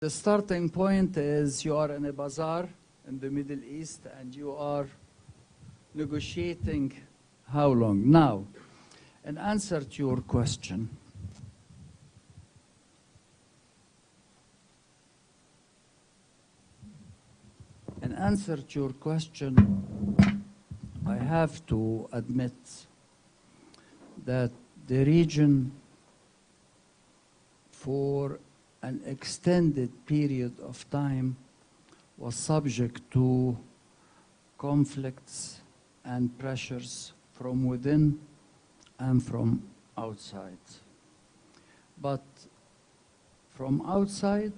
The starting point is you are in a bazaar in the Middle East and you are negotiating how long? Now, in answer to your question, I have to admit that the region for an extended period of time was subject to conflicts and pressures from within and from outside. But from outside,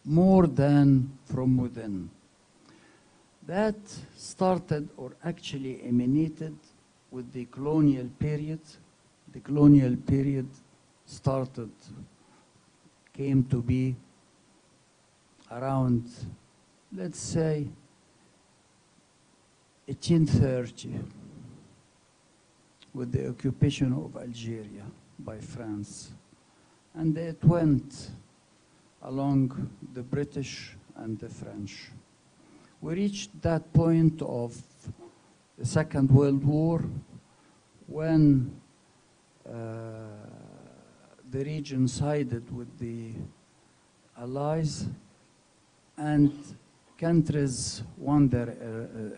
more than from within. That started or actually emanated with the colonial period. The colonial period came to be around, let's say, 1830, with the occupation of Algeria by France. And it went along the British and the French. We reached that point of the Second World War when the region sided with the Allies and countries won their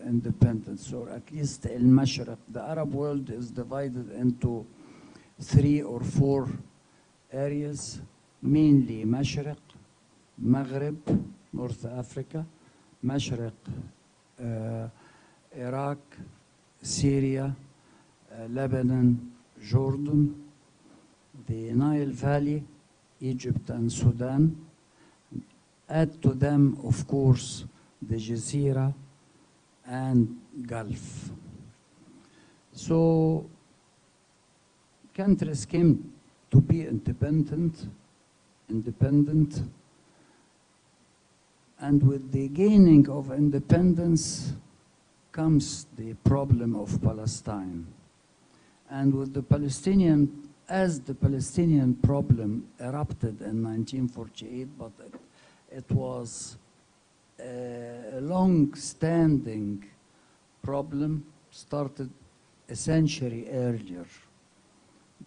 independence, or at least al-Mashriq. The Arab world is divided into 3 or 4 areas, mainly Mashriq, Maghreb, North Africa, Mashriq, Iraq, Syria, Lebanon, Jordan, the Nile Valley, Egypt and Sudan. Add to them, of course, the Jazeera and Gulf. So countries came to be independent, and with the gaining of independence comes the problem of Palestine. And with the Palestinian, as the Palestinian problem erupted in 1948, but it was a long-standing problem, started a century earlier.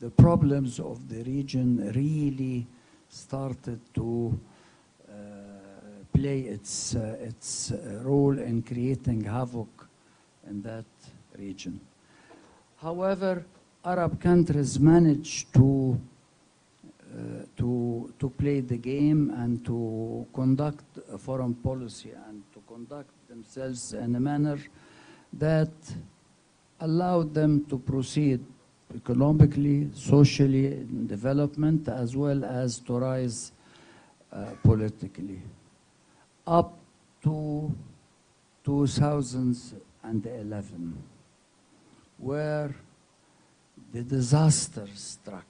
The problems of the region really started to play its role in creating havoc in that region. However, Arab countries managed to play the game and to conduct a foreign policy and to conduct themselves in a manner that allowed them to proceed economically, socially, in development, as well as to rise politically. Up to 2011, where the disaster struck.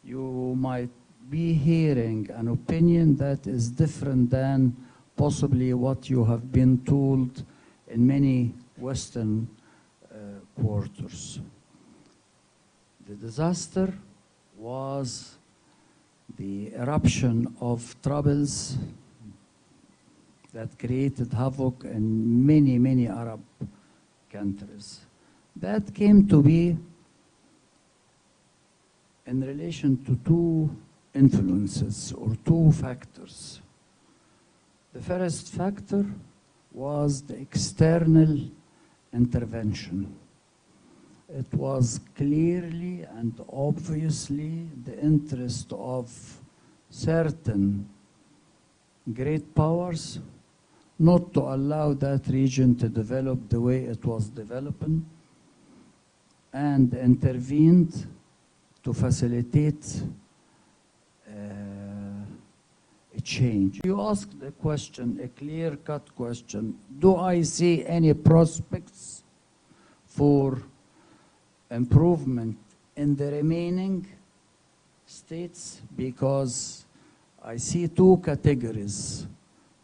You might be hearing an opinion that is different than possibly what you have been told in many Western quarters. The disaster was the eruption of troubles that created havoc in many, many Arab countries. That came to be in relation to 2 influences or 2 factors. The first factor was the external intervention. It was clearly and obviously the interest of certain great powers not to allow that region to develop the way it was developing, and intervened to facilitate a change. You asked a question, a clear-cut question. Do I see any prospects for improvement in the remaining states? Because I see 2 categories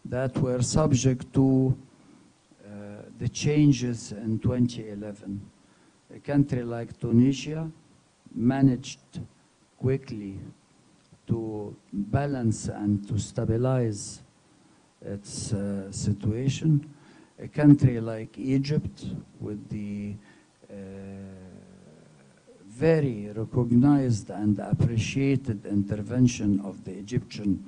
that were subject to the changes in 2011. A country like Tunisia managed quickly to balance and to stabilize its situation. A country like Egypt, with the very recognized and appreciated intervention of the Egyptian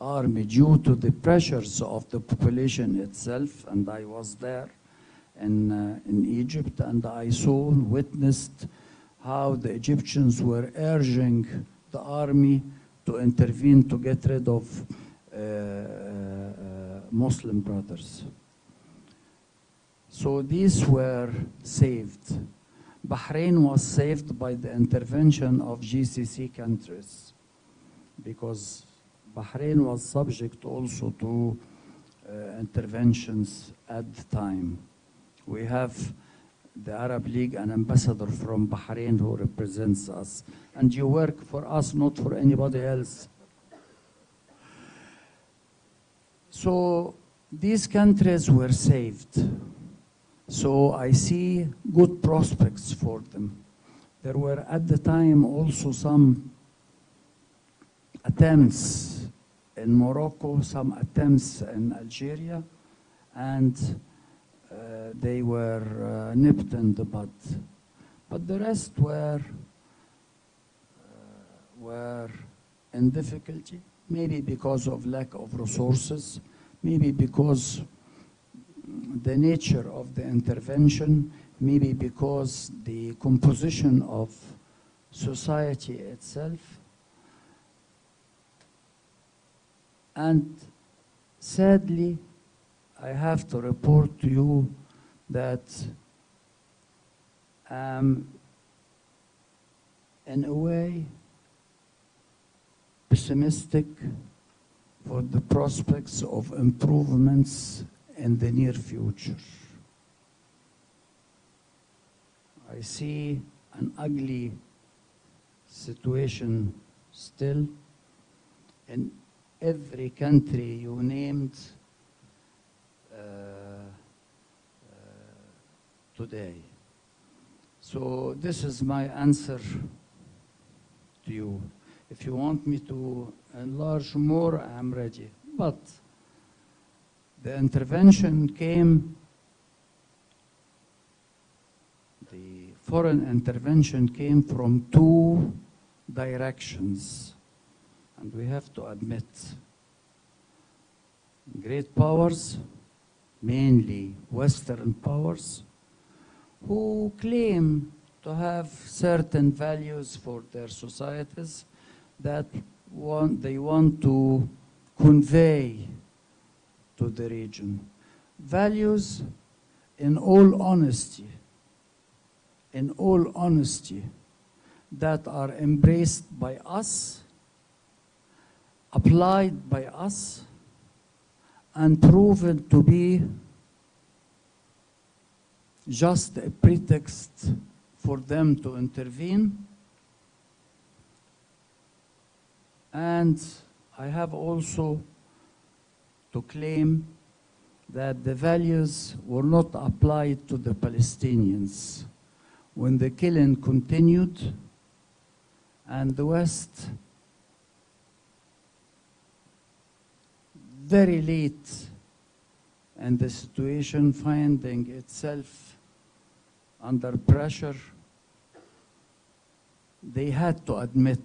army due to the pressures of the population itself, and I was there in Egypt, and I saw and witnessed how the Egyptians were urging the army to intervene to get rid of Muslim brothers. So these were saved. Bahrain was saved by the intervention of GCC countries, because Bahrain was subject also to interventions at the time. We have the Arab League, an ambassador from Bahrain who represents us. And you work for us, not for anybody else. So these countries were saved. So I see good prospects for them. There were at the time also some attempts in Morocco, some attempts in Algeria, and they were nipped in the bud. But the rest were in difficulty, maybe because of lack of resources, maybe because the nature of the intervention, maybe because the composition of society itself. And sadly, I have to report to you that in a way, pessimistic for the prospects of improvements in the near future. I see an ugly situation still in every country you named today. So this is my answer to you. If you want me to enlarge more, I'm ready. But the intervention came, the foreign intervention came from two directions, and we have to admit, great powers, mainly Western powers, who claim to have certain values for their societies that they want to convey to the region. Values, in all honesty, that are embraced by us, applied by us, and proven to be just a pretext for them to intervene. And I have also to claim that the values were not applied to the Palestinians when the killing continued and the West very late in the situation, finding itself under pressure, they had to admit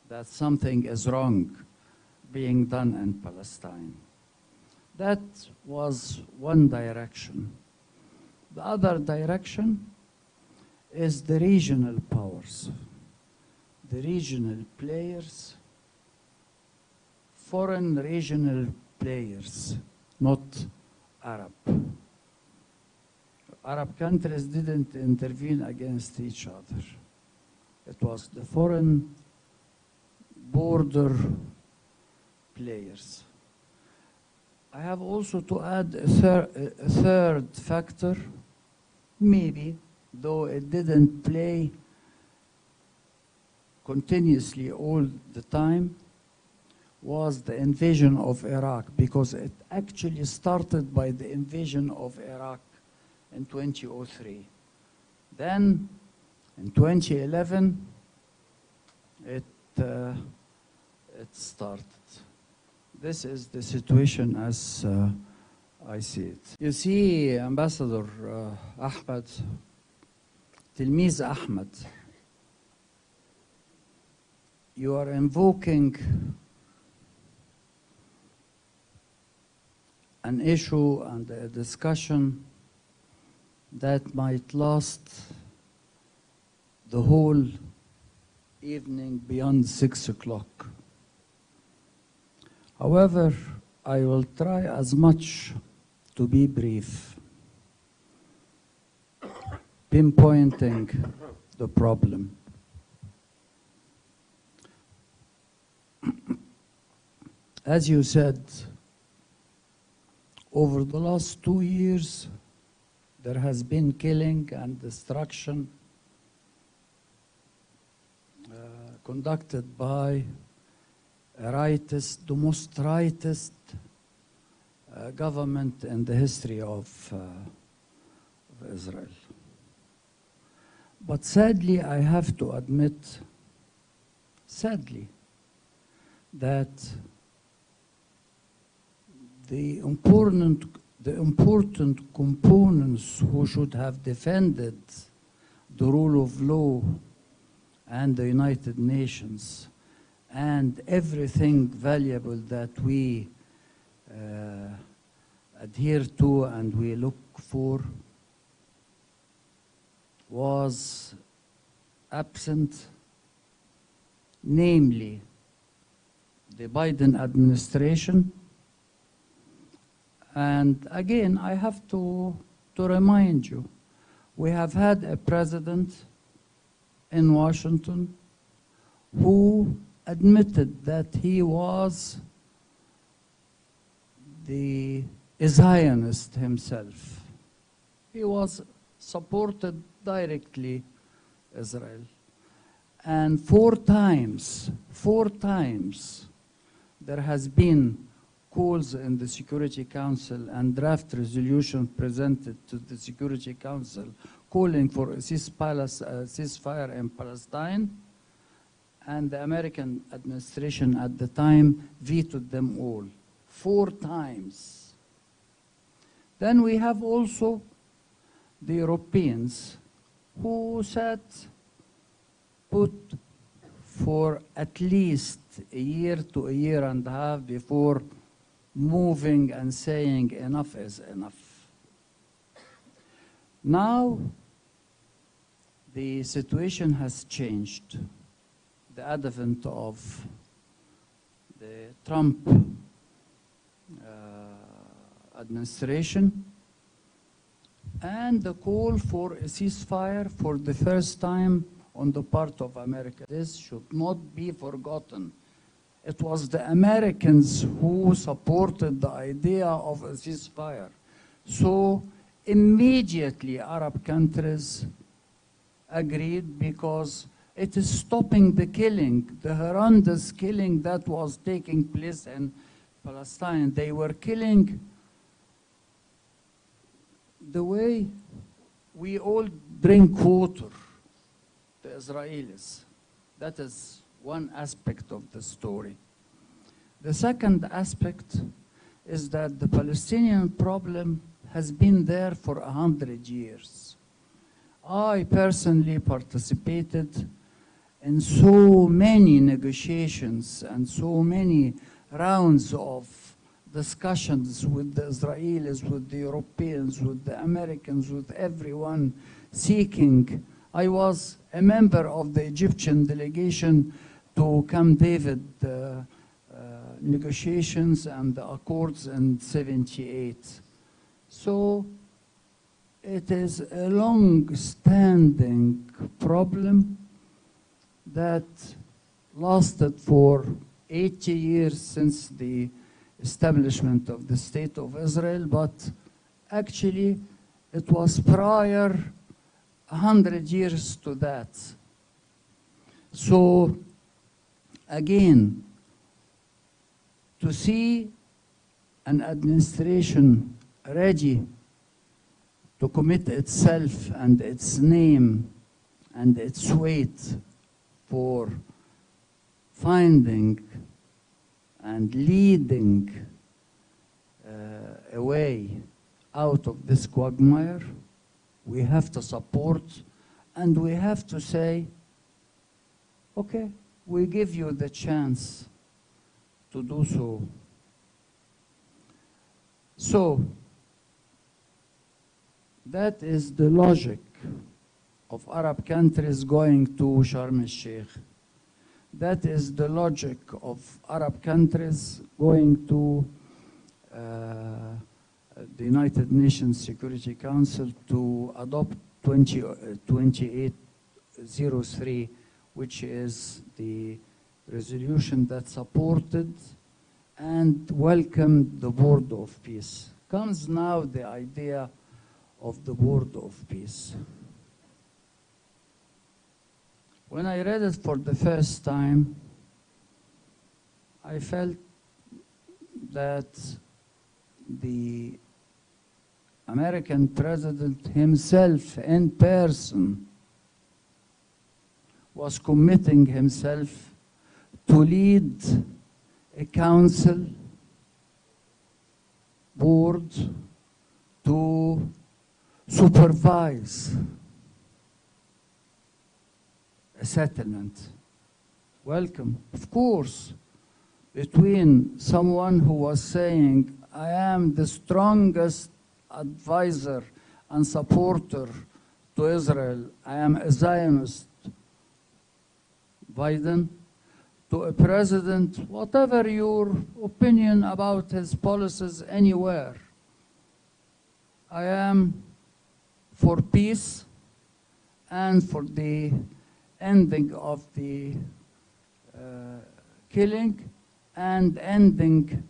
that something is wrong being done in Palestine. That was one direction. The other direction is the regional powers, the regional players, foreign regional players, not Arab. Arab countries didn't intervene against each other. It was the foreign border players. I have also to add a third factor, maybe, though it didn't play continuously all the time, was the invasion of Iraq, because it actually started by the invasion of Iraq in 2003. Then, in 2011, it it started. This is the situation as I see it. You see, Ambassador Ahmed, Tilmiz Ahmed, you are invoking an issue and a discussion that might last the whole evening beyond 6 o'clock. However, I will try as much to be brief, pinpointing the problem. As you said, over the last 2 years, there has been killing and destruction conducted by a rightist, the most rightist government in the history of Israel. But sadly, I have to admit, sadly, that the important components who should have defended the rule of law and the United Nations and everything valuable that we adhere to and we look for was absent, namely the Biden administration. And again, I have to remind you, we have had a president in Washington who admitted that he was the Zionist himself. He was supported directly Israel. And four times, there has been calls in the Security Council and draft resolution presented to the Security Council calling for a ceasefire in Palestine, and the American administration at the time vetoed them all, 4 times. Then we have also the Europeans who sat put for at least a year to a year and a half before moving and saying enough is enough. Now, the situation has changed. The advent of the Trump administration and the call for a ceasefire for the first time on the part of America. This should not be forgotten. It was the Americans who supported the idea of a ceasefire. So immediately Arab countries agreed because it is stopping the killing, the horrendous killing that was taking place in Palestine. They were killing the way we all drink water, the Israelis. That is one aspect of the story. The second aspect is that the Palestinian problem has been there for 100 years. I personally participated in so many negotiations and so many rounds of discussions with the Israelis, with the Europeans, with the Americans, with everyone seeking. I was a member of the Egyptian delegation to Camp David negotiations and the accords in '78. So it is a long-standing problem that lasted for 80 years since the establishment of the State of Israel, but actually it was prior 100 years to that. So again, to see an administration ready to commit itself and its name and its weight for finding and leading a way out of this quagmire, we have to support, and we have to say, okay, we give you the chance to do so. So, that is the logic of Arab countries going to Sharm el-Sheikh. That is the logic of Arab countries going to the United Nations Security Council to adopt 2803, which is the resolution that supported and welcomed the Board of Peace. Comes now the idea of the Board of Peace. When I read it for the first time, I felt that the American president himself in person was committing himself to lead a council board to supervise a settlement. Welcome, of course, between someone who was saying, I am the strongest advisor and supporter to Israel, I am a Zionist, Biden, to a president, whatever your opinion about his policies anywhere, I am for peace and for the ending of the killing and ending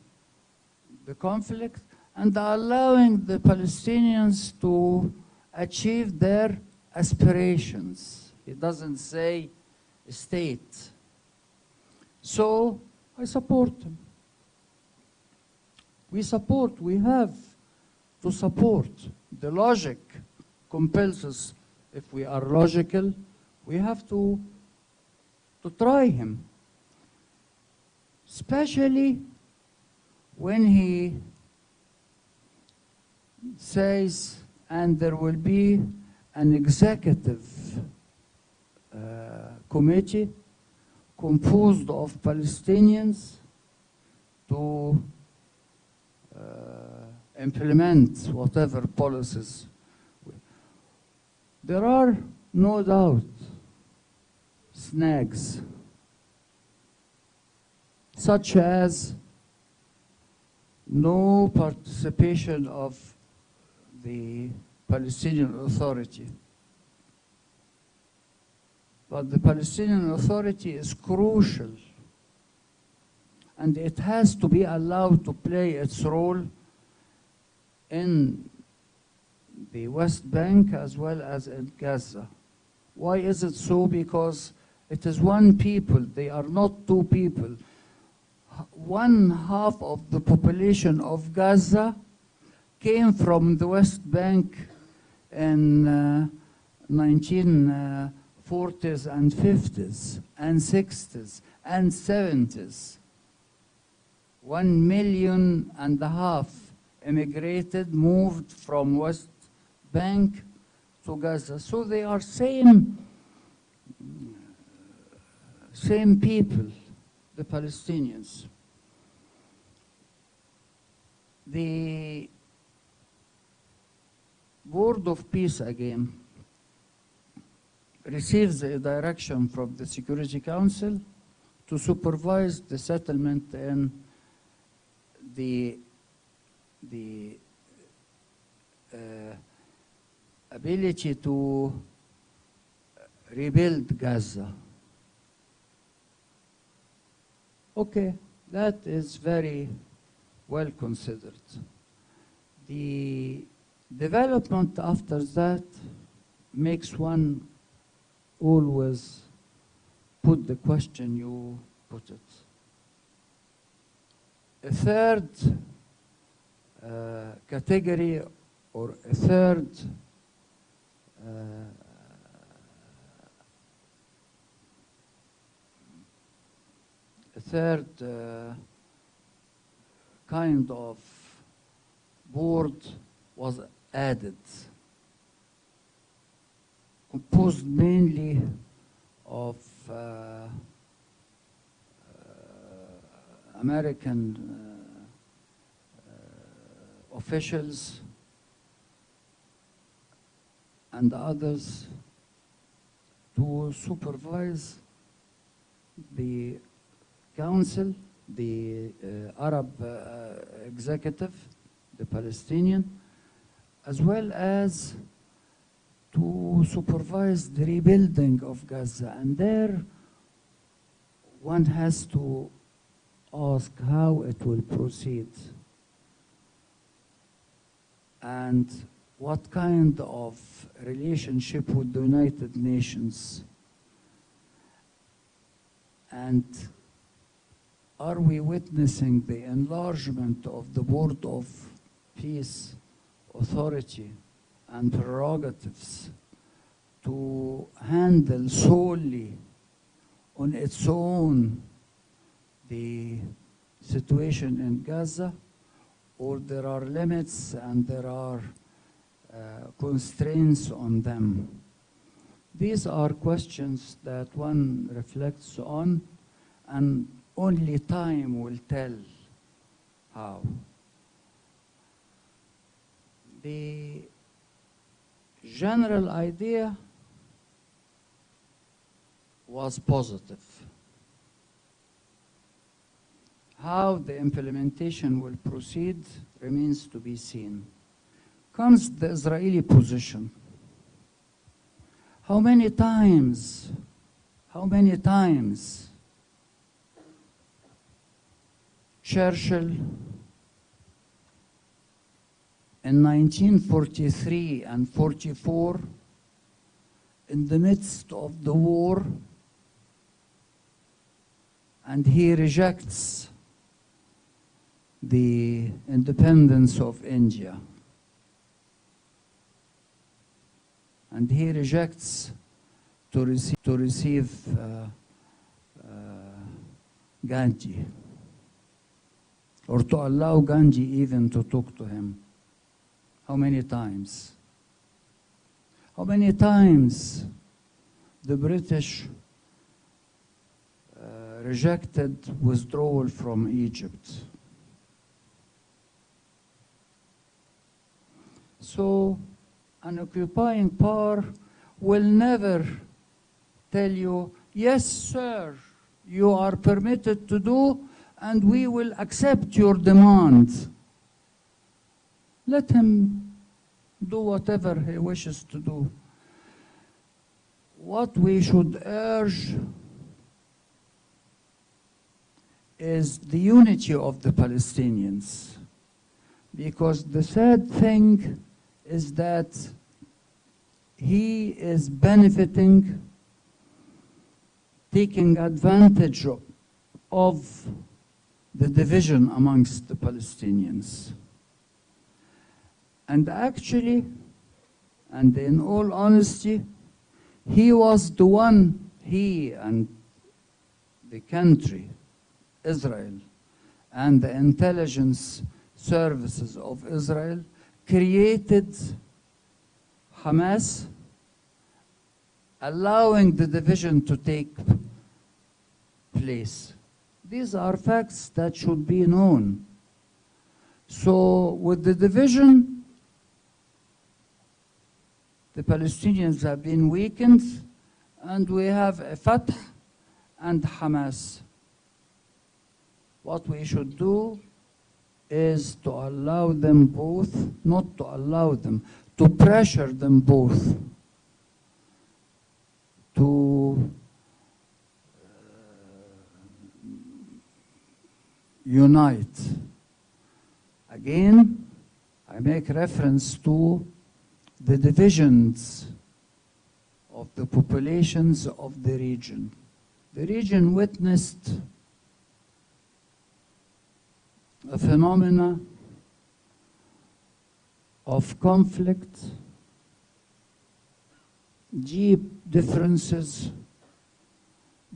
the conflict and allowing the Palestinians to achieve their aspirations. He doesn't say state. So I support him. We have to support. The logic compels us, if we are logical, we have to try him. Especially when he says, and there will be an executive committee composed of Palestinians to implement whatever policies. There are no doubt snags, such as no participation of the Palestinian Authority. But the Palestinian Authority is crucial, and it has to be allowed to play its role in the West Bank as well as in Gaza. Why is it so? Because it is one people, they are not two people. 1/2 of the population of Gaza came from the West Bank in 1940s and 50s and 60s and 70s. 1.5 million immigrated, moved from West Bank to Gaza. So they are same people, the Palestinians. The Board of Peace, again, receives a direction from the Security Council to supervise the settlement and the ability to rebuild Gaza. Okay, that is very well considered. The development after that makes one always put the question you put it. A third category, or a third kind of board was added, composed mainly of American officials and others to supervise the council, the Arab executive, the Palestinian, as well as to supervise the rebuilding of Gaza. And there one has to ask how it will proceed and what kind of relationship with the United Nations, and are we witnessing the enlargement of the Board of Peace authority and prerogatives to handle solely on its own the situation in Gaza, or there are limits and there are constraints on them? These are questions that one reflects on, and only time will tell how. The general idea was positive. How the implementation will proceed remains to be seen. Comes the Israeli position. How many times Churchill in 1943 and 44, in the midst of the war, and he rejects the independence of India. And he rejects to receive Gandhi, or to allow Gandhi even to talk to him. How many times? How many times the British rejected withdrawal from Egypt? So an occupying power will never tell you, yes, sir, you are permitted to do, and we will accept your demand. Let him do whatever he wishes to do. What we should urge is the unity of the Palestinians, because the sad thing is that he is benefiting, taking advantage of the division amongst the Palestinians. And actually, and in all honesty, he was the one, he and the country, Israel, and the intelligence services of Israel created Hamas, allowing the division to take place. These are facts that should be known. So with the division, the Palestinians have been weakened, and we have a Fatah and Hamas. What we should do is to allow them both, not to allow them, to pressure them both to unite. Again, I make reference to the divisions of the populations of the region. The region witnessed a phenomena of conflict, deep differences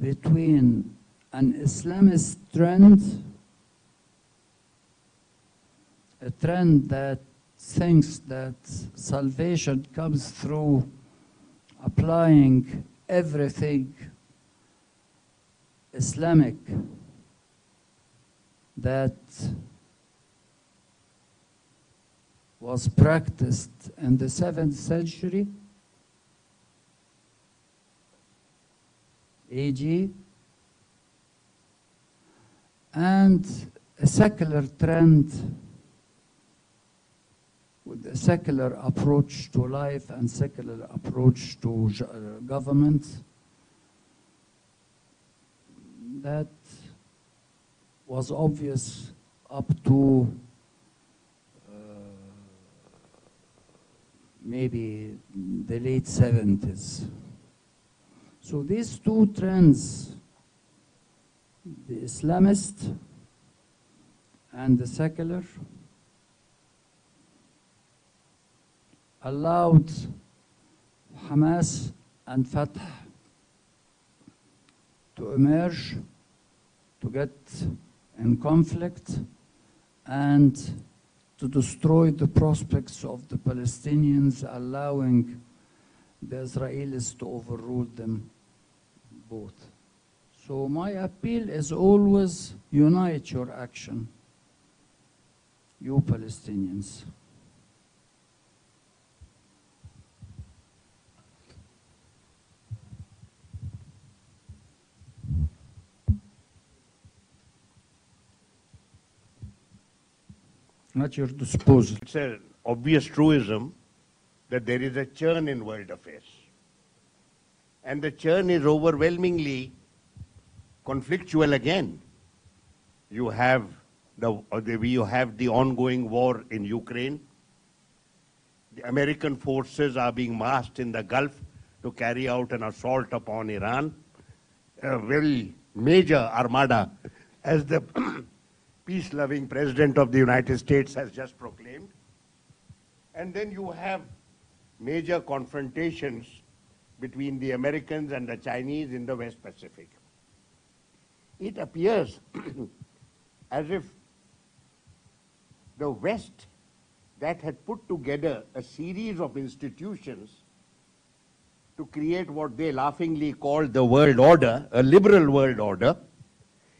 between an Islamist trend a trend that thinks that salvation comes through applying everything Islamic that was practiced in the 7th century AG, and a secular trend with a secular approach to life and secular approach to government that was obvious up to maybe the late 70s. So these two trends, the Islamist and the secular, allowed Hamas and Fatah to emerge, to get in conflict, and to destroy the prospects of the Palestinians, allowing the Israelis to overrule them both. So my appeal is always unite your action, you Palestinians. At your disposal. It's an obvious truism that there is a churn in world affairs. And the churn is overwhelmingly conflictual again. You have the ongoing war in Ukraine. The American forces are being massed in the Gulf to carry out an assault upon Iran. A very major armada, as the peace-loving President of the United States has just proclaimed. And then you have major confrontations between the Americans and the Chinese in the West Pacific. It appears as if the West, that had put together a series of institutions to create what they laughingly called the world order, a liberal world order,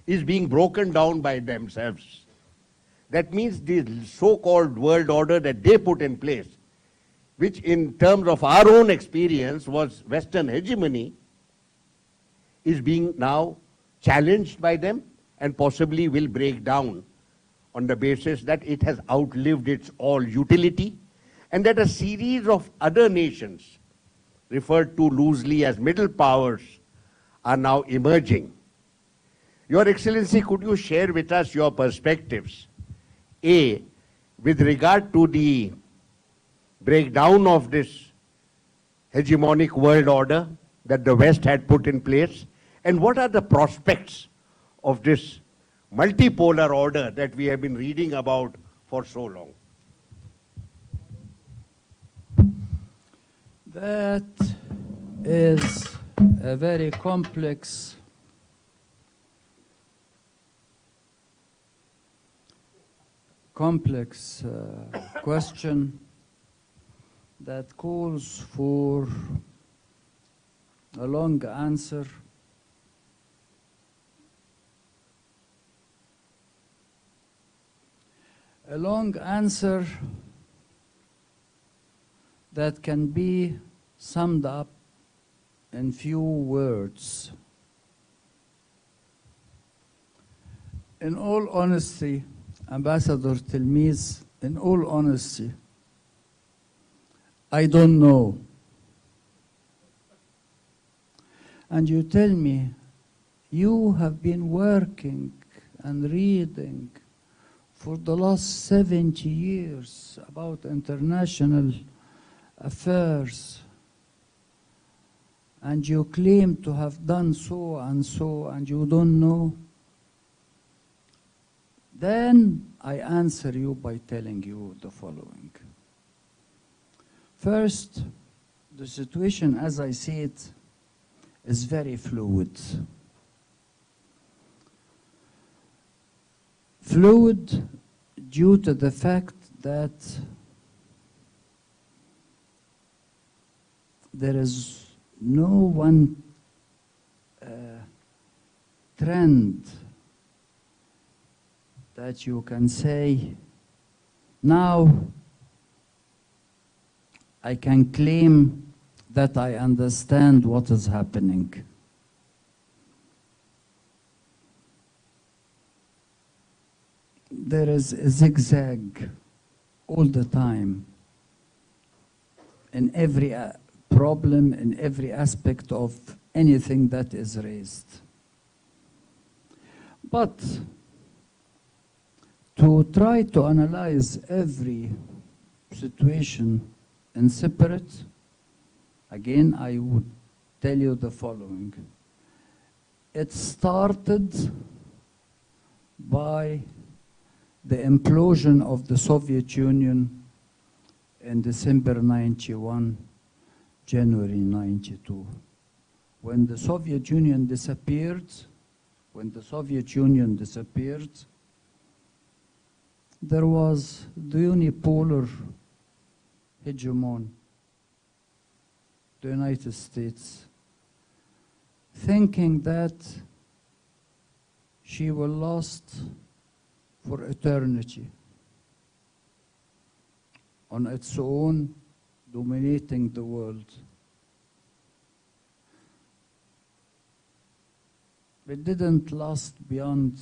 is being broken down by themselves. That means the so-called world order that they put in place, which in terms of our own experience was Western hegemony, is being now challenged by them and possibly will break down on the basis that it has outlived its all utility, and that a series of other nations, referred to loosely as middle powers, are now emerging. Your Excellency, could you share with us your perspectives, A, with regard to the breakdown of this hegemonic world order that the West had put in place, and what are the prospects of this multipolar order that we have been reading about for so long? That is a very complex question that calls for a long answer. A long answer that can be summed up in few words. In all honesty, Ambassador Tilmiz, in all honesty, I don't know. And you tell me, you have been working and reading for the last 70 years about international affairs, and you claim to have done so, and you don't know. Then I answer you by telling you the following. First, the situation, as I see it, is very fluid. Fluid due to the fact that there is no one trend that you can say, now I can claim that I understand what is happening. There is a zigzag all the time in every problem, in every aspect of anything that is raised. But to try to analyze every situation in separate, again, I would tell you the following. It started by the implosion of the Soviet Union in December 91, January 92. When the Soviet Union disappeared, there was the unipolar hegemon, the United States, thinking that she will last for eternity on its own, dominating the world. It didn't last beyond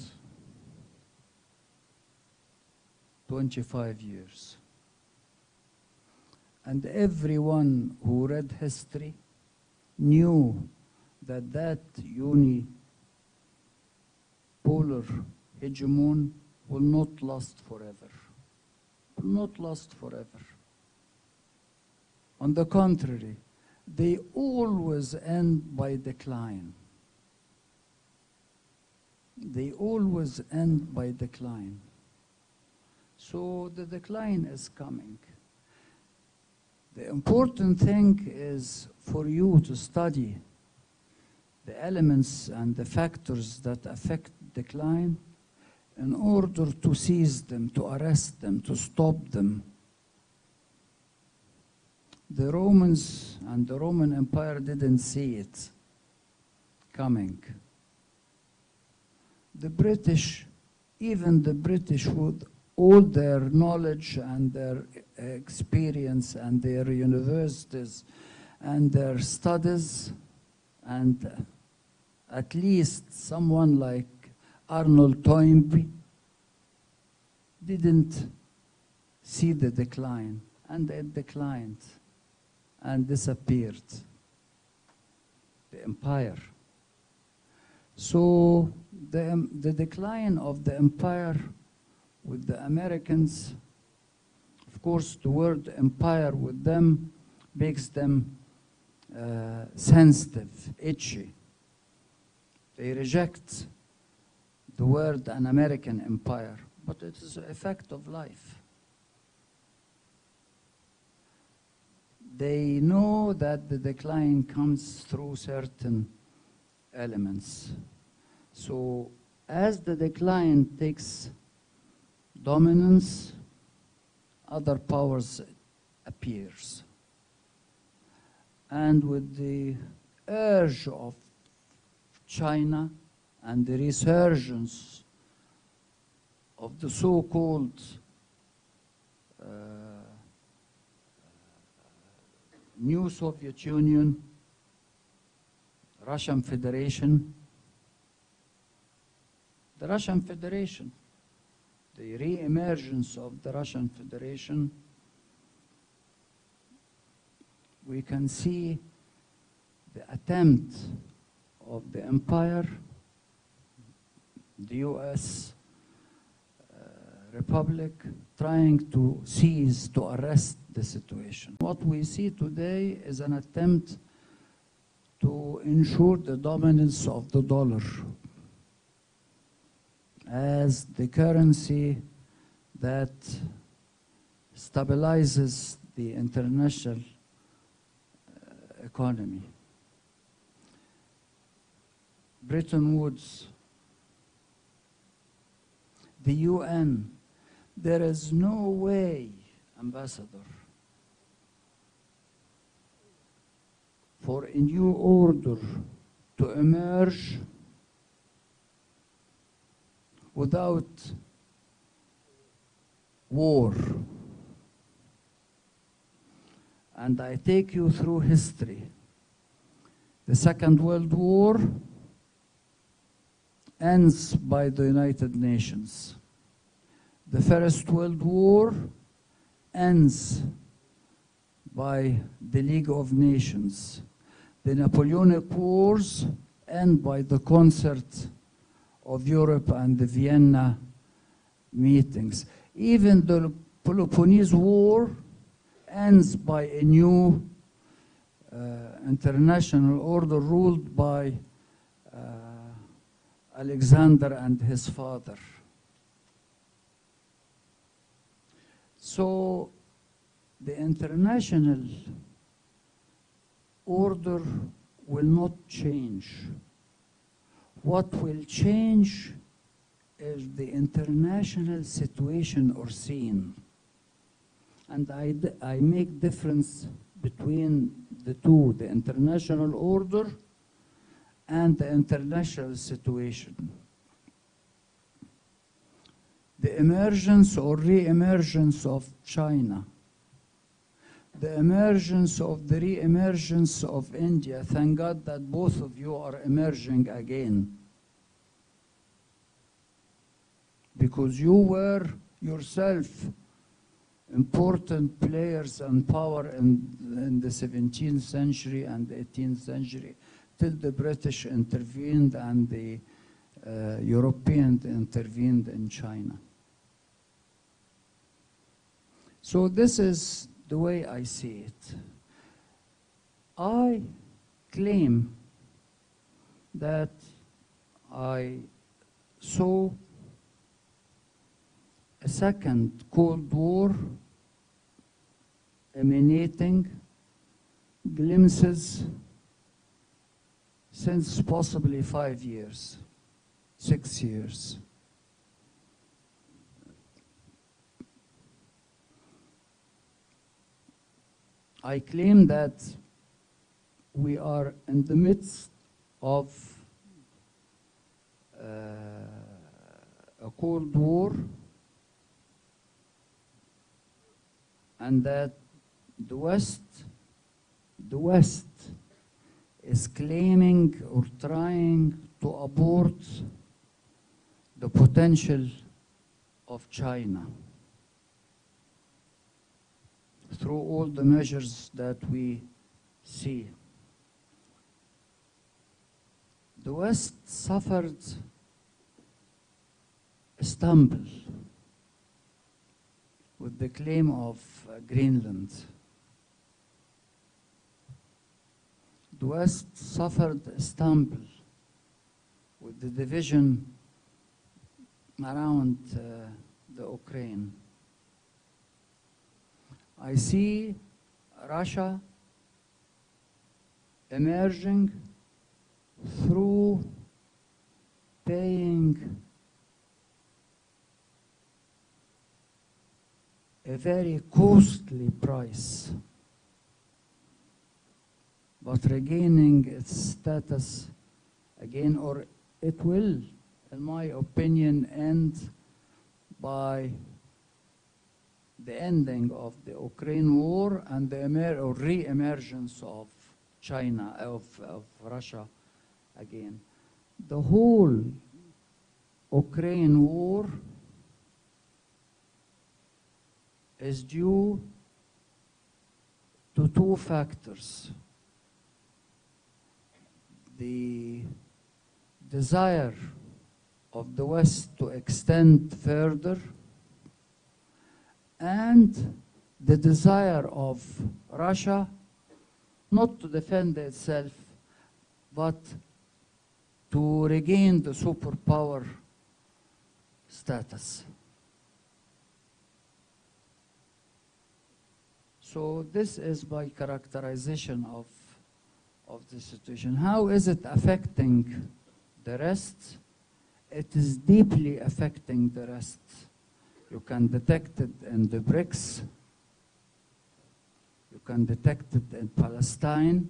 25 years. And everyone who read history knew that that unipolar hegemon will not last forever. Will not last forever. On the contrary, they always end by decline. They always end by decline. So the decline is coming. The important thing is for you to study the elements and the factors that affect decline in order to seize them, to arrest them, to stop them. The Romans and the Roman Empire didn't see it coming. The British, even the British with all their knowledge and their experience and their universities and their studies, and at least someone like Arnold Toynbee didn't see the decline, and it declined and disappeared, the empire. So the decline of the empire with the Americans, of course, the word empire with them makes them sensitive, itchy. They reject the word an American empire, but it is a fact of life. They know that the decline comes through certain elements. So as the decline takes dominance, other powers appears. And with the urge of China and the resurgence of the so-called new Soviet Union, Russian Federation, the Russian Federation, the re-emergence of the Russian Federation, we can see the attempt of the empire, the US Republic, trying to seize, to arrest the situation. What we see today is an attempt to ensure the dominance of the dollar as the currency that stabilizes the international economy. Bretton Woods, the UN, There is no way, Ambassador, for a new order to emerge without war. And I take you through history. The Second World War ends by the United Nations. The First World War ends by the League of Nations. The Napoleonic Wars end by the concert of Europe and the Vienna meetings. Even the Peloponnese War ends by a new international order ruled by Alexander and his father. So the international order will not change. What will change is the international situation or scene. And I make difference between the two, the international order and the international situation. The emergence or re-emergence of China, the emergence of the re-emergence of India. Thank God that both of you are emerging again, because you were yourself important players and power in the 17th century and 18th century, till the British intervened and the Europeans intervened in China. So this is the way I see it. I claim that I saw a second Cold War emanating, glimpses since possibly 5 years, 6 years. I claim that we are in the midst of a Cold War, and that the West is claiming or trying to abort the potential of China through all the measures that we see. The West suffered a stumble with the claim of Greenland. The West suffered a stumble with the division around the Ukraine. I see Russia emerging through paying a very costly price, but regaining its status again, or it will, in my opinion, end by the ending of the Ukraine war and the re-emergence of China, of Russia again. The whole Ukraine war is due to two factors: the desire of the West to extend further, and the desire of Russia not to defend itself, but to regain the superpower status. So this is my characterization of the situation. How is it affecting the rest? It is deeply affecting the rest, You can detect it in the BRICS. You can detect it in Palestine.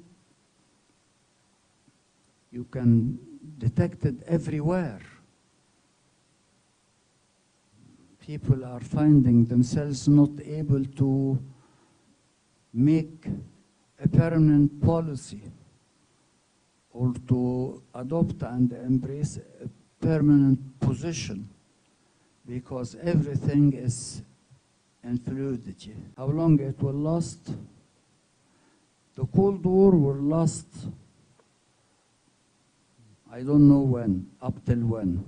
You can detect it everywhere. People are finding themselves not able to make a permanent policy or to adopt and embrace a permanent position because everything is in fluidity. How long it will last? The Cold War will last, I don't know when, up till when.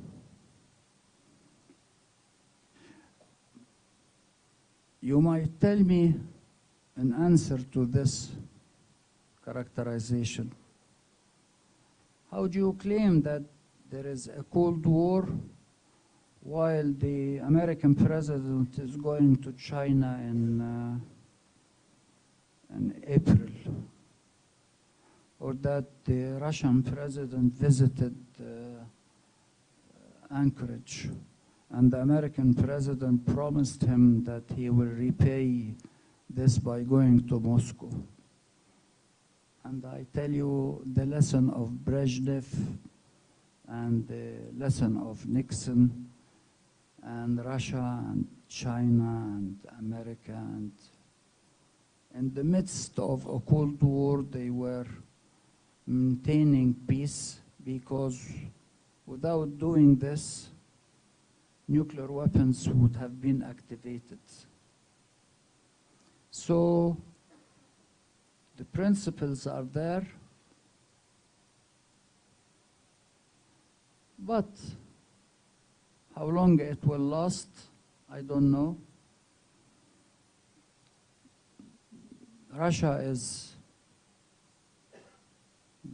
You might tell me an answer to this characterization. How do you claim that there is a Cold War while the American president is going to China in April? Or that the Russian president visited Anchorage, and the American president promised him that he will repay this by going to Moscow. And I tell you the lesson of Brezhnev and the lesson of Nixon and Russia and China and America, and in the midst of a Cold War they were maintaining peace, because without doing this, nuclear weapons would have been activated. So the principles are there, but how long it will last, I don't know. Russia is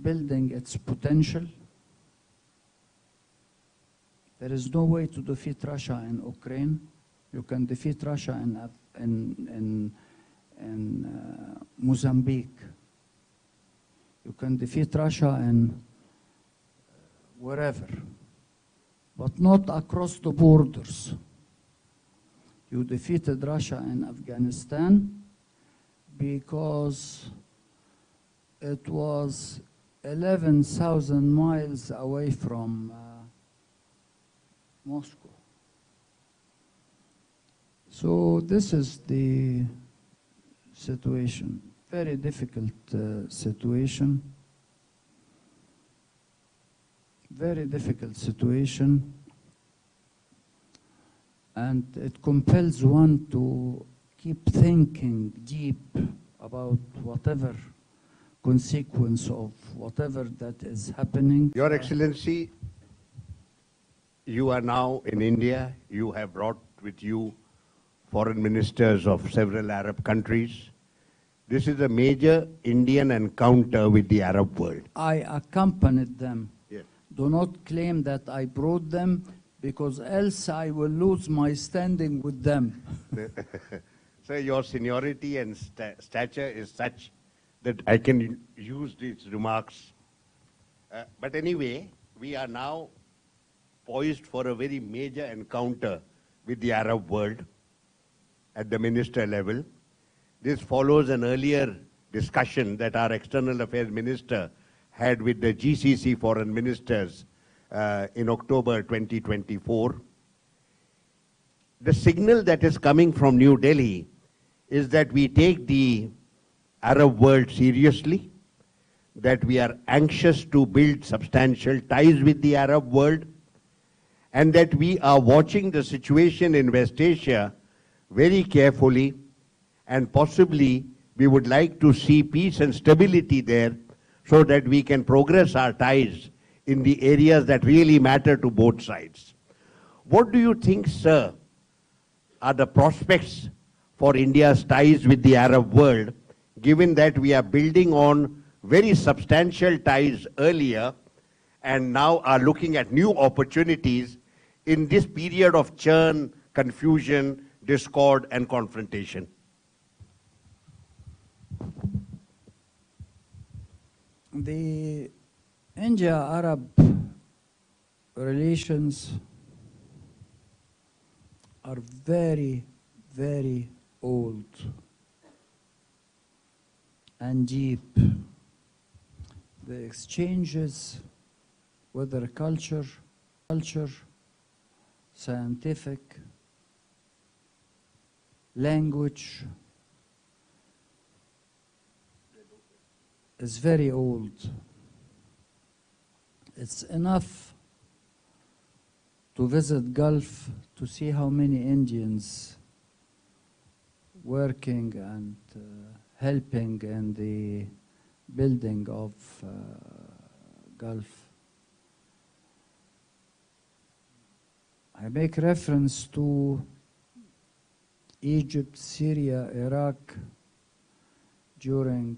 building its potential. There is no way to defeat Russia in Ukraine. You can defeat Russia in Mozambique. You can defeat Russia in wherever, but not across the borders. You defeated Russia in Afghanistan because it was 11,000 miles away from Moscow. So this is the situation, very difficult situation, very difficult situation, and it compels one to keep thinking deep about whatever consequence of whatever that is happening. Your Excellency, you are now in India. You have brought with you foreign ministers of several Arab countries. This is a major Indian encounter with the Arab world. I accompanied them. Yes. Do not claim that I brought them, because else I will lose my standing with them. Sir, your seniority and stature is such that I can use these remarks. But anyway, we are now poised for a very major encounter with the Arab world at the minister level. This follows an earlier discussion that our External Affairs Minister had with the GCC foreign ministers in October 2024. The signal that is coming from New Delhi is that we take the Arab world seriously, that we are anxious to build substantial ties with the Arab world, and that we are watching the situation in West Asia very carefully, and possibly we would like to see peace and stability there so that we can progress our ties in the areas that really matter to both sides. What do you think, sir, are the prospects for India's ties with the Arab world, given that we are building on very substantial ties earlier and now are looking at new opportunities in this period of churn, confusion, discord, and confrontation? The India-Arab relations are very, very old and deep. The exchanges, whether culture, scientific, language, is very old. It's enough to visit Gulf to see how many Indians working and helping in the building of Gulf. I make reference to Egypt, Syria, Iraq during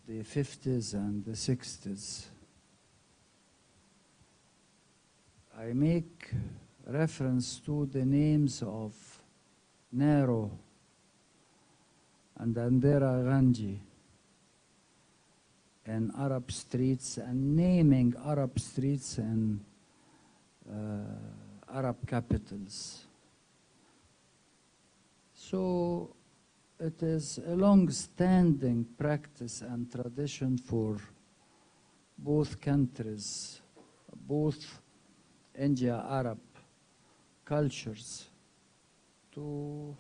the 50s and the 60s. I make reference to the names of Nero and Indira Gandhi in Arab streets and naming Arab streets in Arab capitals. So it is a long-standing practice and tradition for both countries, both India, Arab cultures, to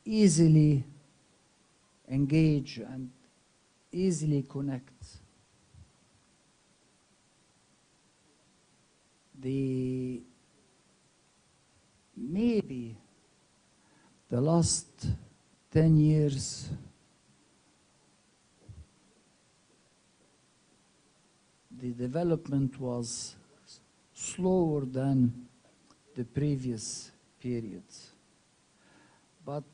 easily engage and easily connect. Maybe the last 10 years the development was slower than the previous periods. But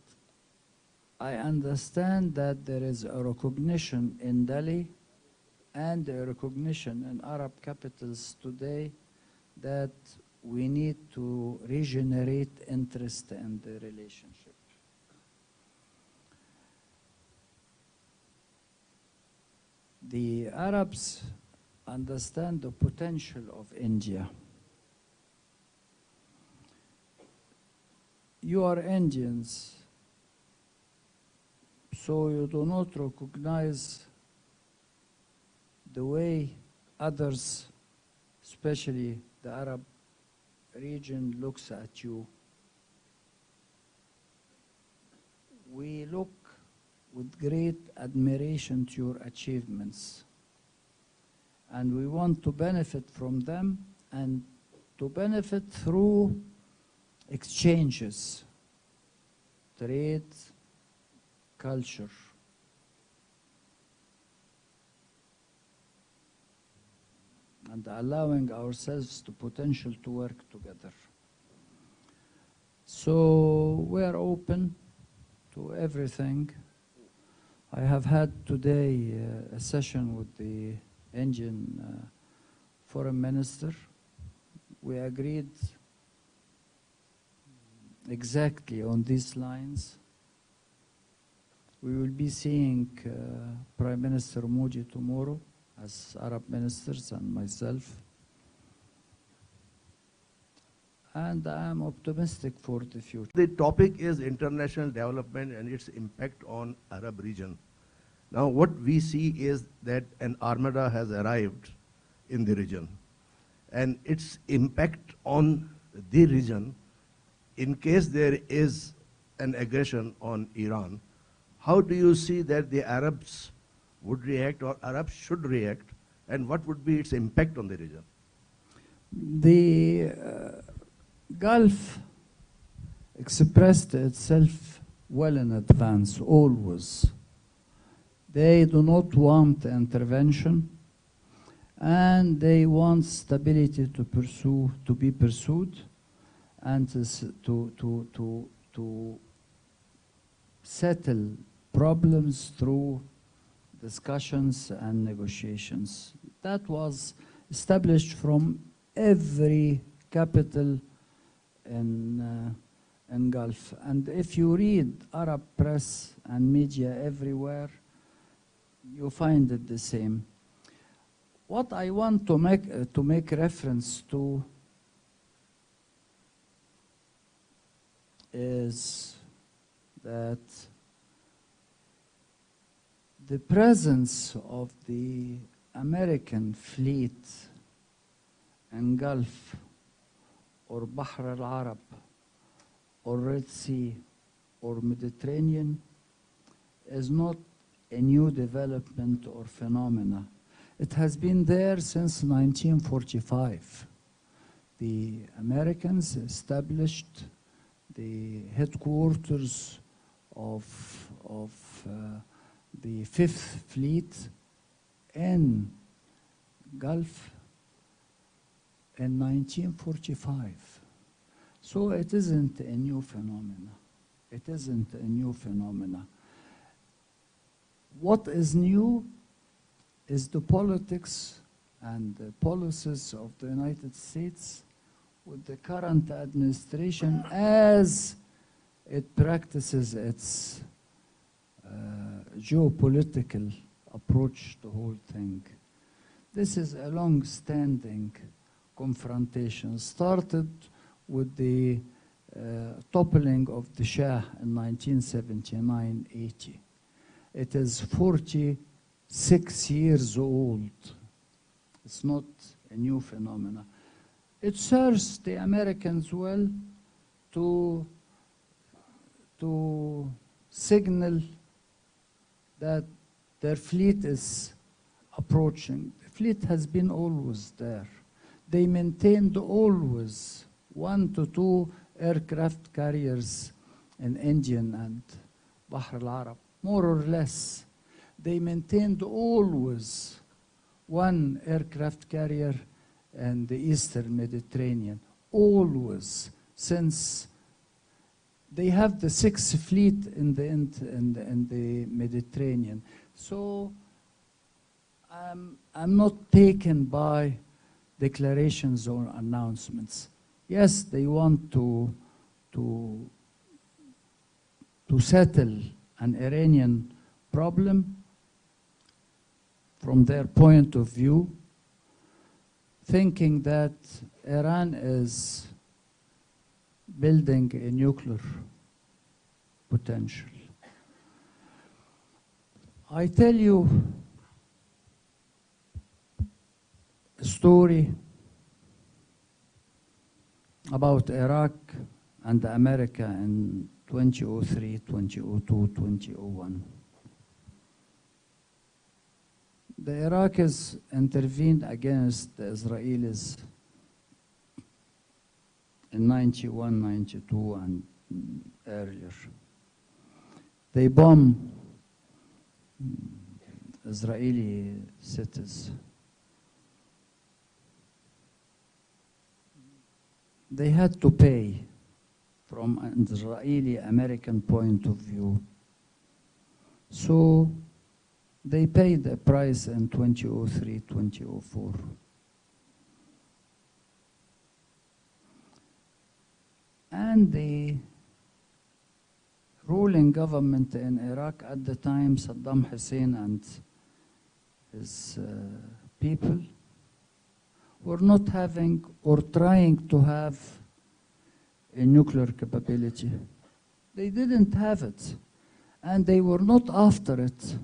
I understand that there is a recognition in Delhi and a recognition in Arab capitals today that we need to regenerate interest in the relationship. The Arabs understand the potential of India. You are Indians, so you do not recognize the way others, especially the Arab region, looks at you. We look with great admiration to your achievements, and we want to benefit from them and to benefit through exchanges, trade, culture. And allowing ourselves the potential to work together. So we are open to everything. I have had today a session with the Indian foreign minister. We agreed exactly on these lines. We will be seeing Prime Minister Modi tomorrow as Arab ministers and myself. And I am optimistic for the future. The topic is international development and its impact on Arab region. Now what we see is that an armada has arrived in the region, and its impact on the region in case there is an aggression on Iran. How do you see that the Arabs would react, or Arabs should react, and what would be its impact on the region? The Gulf expressed itself well in advance, always. They do not want intervention, and they want stability to be pursued, and to settle problems through discussions and negotiations. That was established from every capital in Gulf. And if you read Arab press and media everywhere, you find it the same. What I want to make reference to is that the presence of the American fleet in Gulf or Bahr al-Arab or Red Sea or Mediterranean is not a new development or phenomena. It has been there since 1945. The Americans established the headquarters of the Fifth Fleet in Gulf in 1945. So it isn't a new phenomena. It isn't a new phenomena. What is new is the politics and the policies of the United States with the current administration as it practices its geopolitical approach to the whole thing. This is a long-standing confrontation. Started with the toppling of the Shah in 1979-80. It is 46 years old. It's not a new phenomenon. It serves the Americans well to signal that their fleet is approaching. The fleet has been always there. They maintained always 1 to 2 aircraft carriers in Indian and Bahr al-Arab, more or less. They maintained always 1 aircraft carrier in the Eastern Mediterranean, always, since they have the 6th fleet in the Mediterranean. So I'm not taken by declarations or announcements. Yes, they want to settle an Iranian problem from their point of view, thinking that Iran is building a nuclear potential. I tell you a story about Iraq and America in 2003, 2002, 2001. The Iraqis intervened against the Israelis in 91, 92, and earlier. They bombed Israeli cities. They had to pay from an Israeli-American point of view. So they paid a price in 2003, 2004. And the ruling government in Iraq at the time, Saddam Hussein and his people, were not having or trying to have a nuclear capability. They didn't have it, and they were not after it.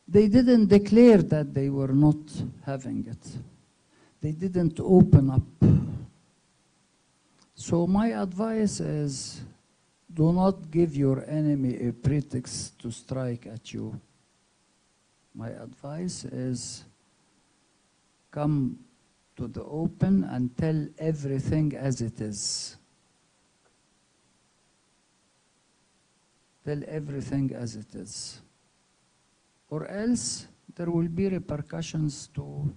They didn't declare that they were not having it. They didn't open up. So my advice is, do not give your enemy a pretext to strike at you. My advice is, come to the open and tell everything as it is. Tell everything as it is. Or else there will be repercussions to.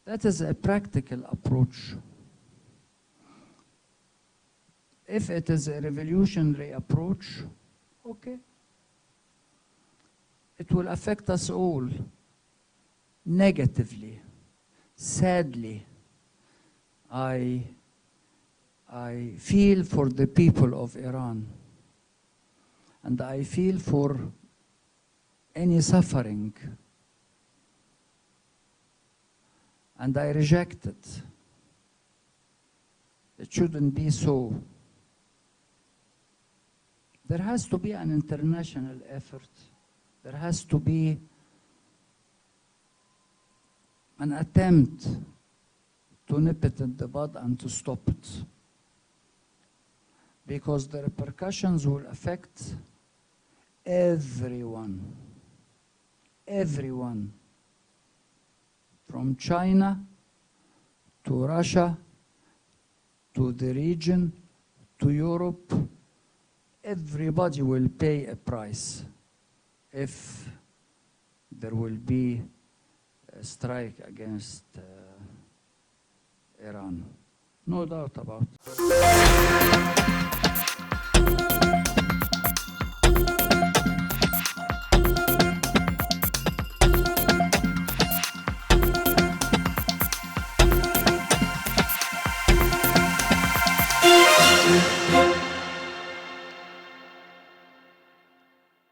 That is a practical approach. If it is a revolutionary approach, okay. It will affect us all negatively. Sadly, I feel for the people of Iran, and I feel for any suffering And I reject it. It shouldn't be so. There has to be an international effort. There has to be an attempt to nip it in the bud and to stop it. Because the repercussions will affect everyone. Everyone. From China to Russia to the region to Europe, everybody will pay a price if there will be a strike against Iran. No doubt about it.